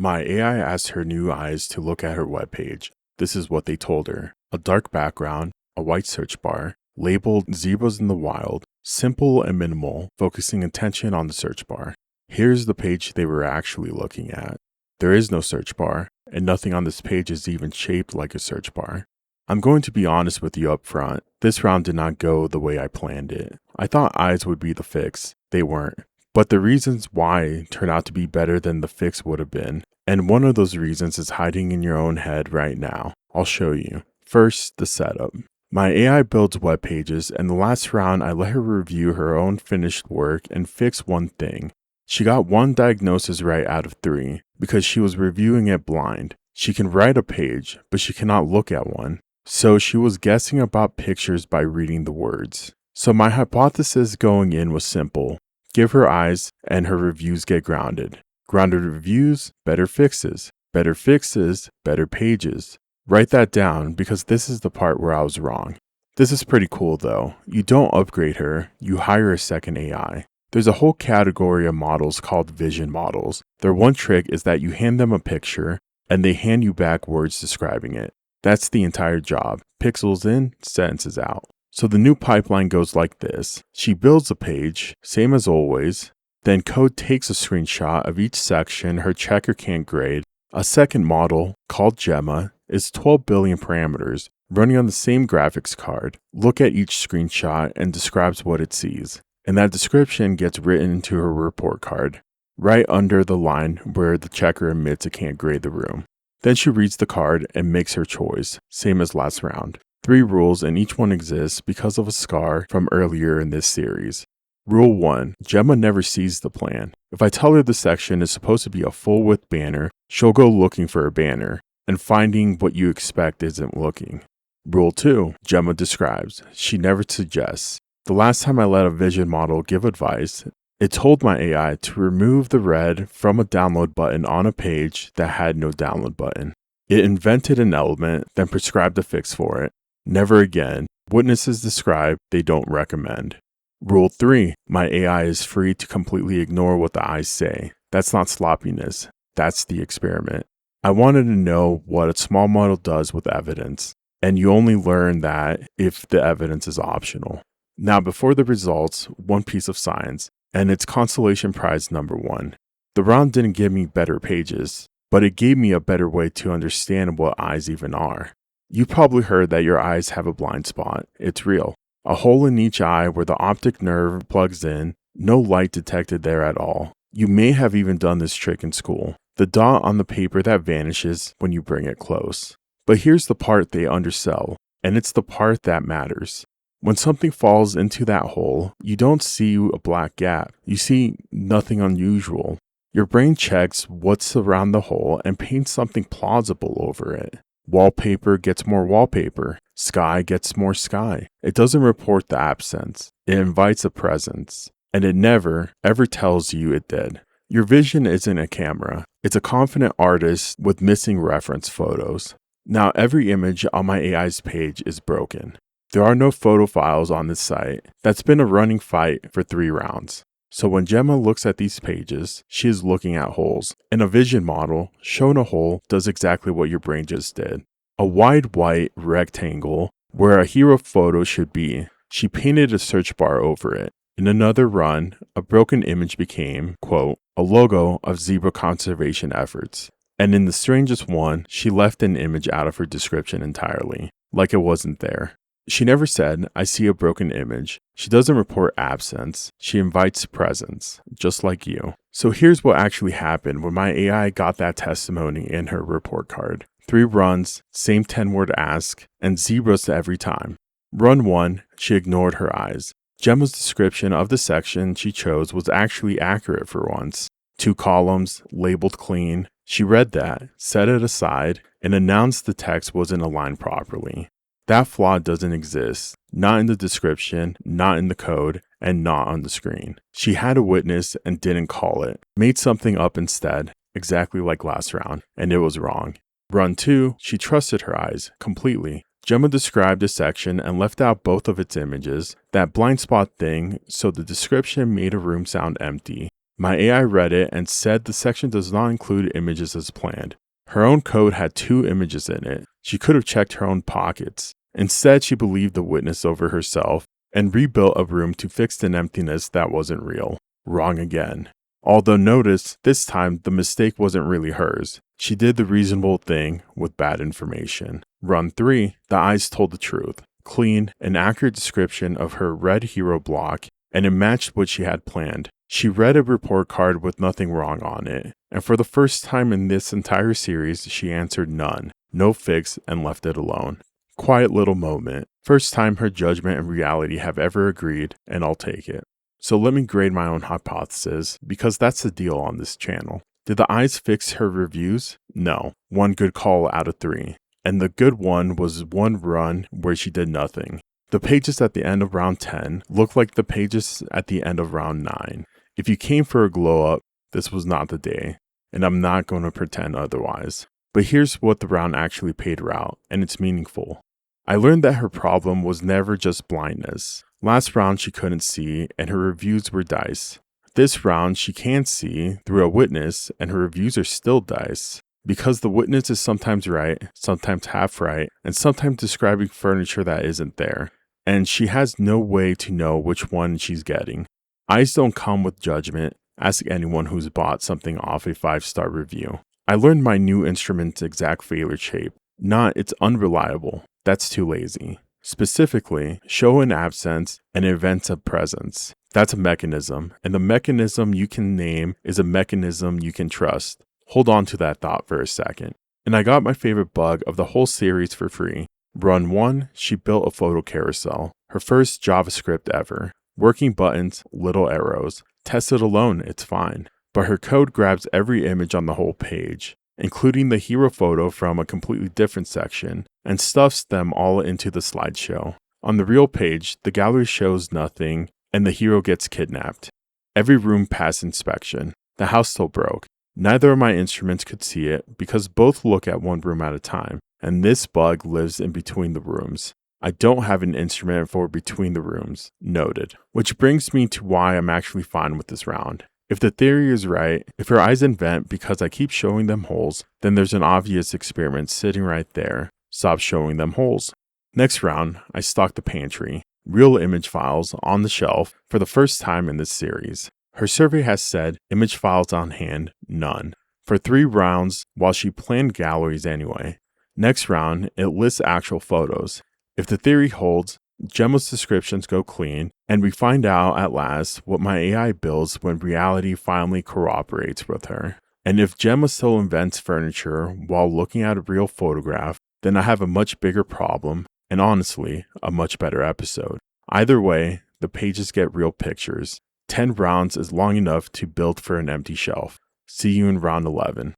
My AI asked her new eyes to look at her webpage. This is what they told her. A dark background, a white search bar, labeled Zebras in the Wild, simple and minimal, focusing attention on the search bar. Here's the page they were actually looking at. There is no search bar, and nothing on this page is even shaped like a search bar. I'm going to be honest with you up front. This round did not go the way I planned it. I thought eyes would be the fix. They weren't. But the reasons why turned out to be better than the fix would have been. And one of those reasons is hiding in your own head right now. I'll show you. First, the setup. My AI builds web pages, and the last round I let her review her own finished work and fix one thing. She got one diagnosis right out of 3 because she was reviewing it blind. She can write a page, but she cannot look at one. So she was guessing about pictures by reading the words. So my hypothesis going in was simple. Give her eyes and her reviews get grounded. Grounded reviews, better fixes. Better fixes, better pages. Write that down because this is the part where I was wrong. This is pretty cool though. You don't upgrade her, you hire a second AI. There's a whole category of models called vision models. Their one trick is that you hand them a picture and they hand you back words describing it. That's the entire job. Pixels in, sentences out. So the new pipeline goes like this. She builds a page, same as always. Then code takes a screenshot of each section her checker can't grade. A second model, called Gemma, is 12 billion parameters, running on the same graphics card. Look at each screenshot and describes what it sees. And that description gets written into her report card, right under the line where the checker admits it can't grade the room. Then she reads the card and makes her choice, same as last round. 3 rules and each one exists because of a scar from earlier in this series. Rule 1. Gemma never sees the plan. If I tell her the section is supposed to be a full width banner, she'll go looking for a banner, and finding what you expect isn't looking. Rule 2. Gemma describes. She never suggests. The last time I let a vision model give advice, it told my AI to remove the red from a download button on a page that had no download button. It invented an element, then prescribed a fix for it. Never again. Witnesses describe, they don't recommend. Rule 3. My AI is free to completely ignore what the eyes say. That's not sloppiness. That's the experiment. I wanted to know what a small model does with evidence, and you only learn that if the evidence is optional. Now, before the results, one piece of science, and it's consolation prize number 1. The round didn't give me better pages, but it gave me a better way to understand what eyes even are. You probably heard that your eyes have a blind spot. It's real. A hole in each eye where the optic nerve plugs in, no light detected there at all. You may have even done this trick in school. The dot on the paper that vanishes when you bring it close. But here's the part they undersell, and it's the part that matters. When something falls into that hole, you don't see a black gap. You see nothing unusual. Your brain checks what's around the hole and paints something plausible over it. Wallpaper gets more wallpaper. Sky gets more sky. It doesn't report the absence. It invites a presence. And it never, ever tells you it did. Your vision isn't a camera. It's a confident artist with missing reference photos. Now every image on my AI's page is broken. There are no photo files on this site. That's been a running fight for 3 rounds. So when Gemma looks at these pages, she is looking at holes. And a vision model, shown a hole, does exactly what your brain just did. A wide white rectangle where a hero photo should be. She painted a search bar over it. In another run, a broken image became, quote, a logo of zebra conservation efforts. And in the strangest one, she left an image out of her description entirely, like it wasn't there. She never said, I see a broken image. She doesn't report absence. She invites presence, just like you. So here's what actually happened when my AI got that testimony in her report card. 3 runs, same 10-word ask, and zebras every time. Run 1, she ignored her eyes. Gemma's description of the section she chose was actually accurate for once. 2 columns, labeled clean. She read that, set it aside, and announced the text wasn't aligned properly. That flaw doesn't exist, not in the description, not in the code, and not on the screen. She had a witness and didn't call it, made something up instead, exactly like last round, and it was wrong. Run 2, she trusted her eyes, completely. Gemma described a section and left out both of its images, that blind spot thing, so the description made a room sound empty. My AI read it and said the section does not include images as planned. Her own code had 2 images in it. She could have checked her own pockets. Instead, she believed the witness over herself and rebuilt a room to fix an emptiness that wasn't real. Wrong again. Although notice, this time the mistake wasn't really hers. She did the reasonable thing with bad information. Run 3, the eyes told the truth. Clean, an accurate description of her red hero block, and it matched what she had planned. She read a report card with nothing wrong on it, and for the first time in this entire series, she answered none, no fix, and left it alone. Quiet little moment. First time her judgment and reality have ever agreed, and I'll take it. So let me grade my own hypothesis, because that's the deal on this channel. Did the eyes fix her reviews? No. 1 good call out of 3. And the good one was 1 run where she did nothing. The pages at the end of round 10 look like the pages at the end of round 9. If you came for a glow up, this was not the day, and I'm not going to pretend otherwise. But here's what the round actually paid her out, and it's meaningful. I learned that her problem was never just blindness. Last round she couldn't see, and her reviews were dice. This round she can see through a witness, and her reviews are still dice. Because the witness is sometimes right, sometimes half right, and sometimes describing furniture that isn't there. And she has no way to know which one she's getting. Eyes don't come with judgment. Ask anyone who's bought something off a 5-star review. I learned my new instrument's exact failure shape. Not it's unreliable. That's too lazy. Specifically, show an absence and events of presence. That's a mechanism, and the mechanism you can name is a mechanism you can trust. Hold on to that thought for a second. And I got my favorite bug of the whole series for free. Run 1, she built a photo carousel. Her first JavaScript ever. Working buttons, little arrows. Test it alone, it's fine. But her code grabs every image on the whole page, including the hero photo from a completely different section, and stuffs them all into the slideshow. On the real page, the gallery shows nothing, and the hero gets kidnapped. Every room passed inspection. The house still broke. Neither of my instruments could see it because both look at 1 room at a time, and this bug lives in between the rooms. I don't have an instrument for between the rooms, noted. Which brings me to why I'm actually fine with this round. If the theory is right, if her eyes invent because I keep showing them holes, then there's an obvious experiment sitting right there. Stop showing them holes. Next round, I stock the pantry. Real image files on the shelf for the first time in this series. Her survey has said image files on hand, none. For 3 rounds, while she planned galleries anyway. Next round, it lists actual photos. If the theory holds, Gemma's descriptions go clean, and we find out at last what my AI builds when reality finally cooperates with her. And if Gemma still invents furniture while looking at a real photograph, then I have a much bigger problem, and honestly, a much better episode. Either way, the pages get real pictures. 10 rounds is long enough to build for an empty shelf. See you in round 11.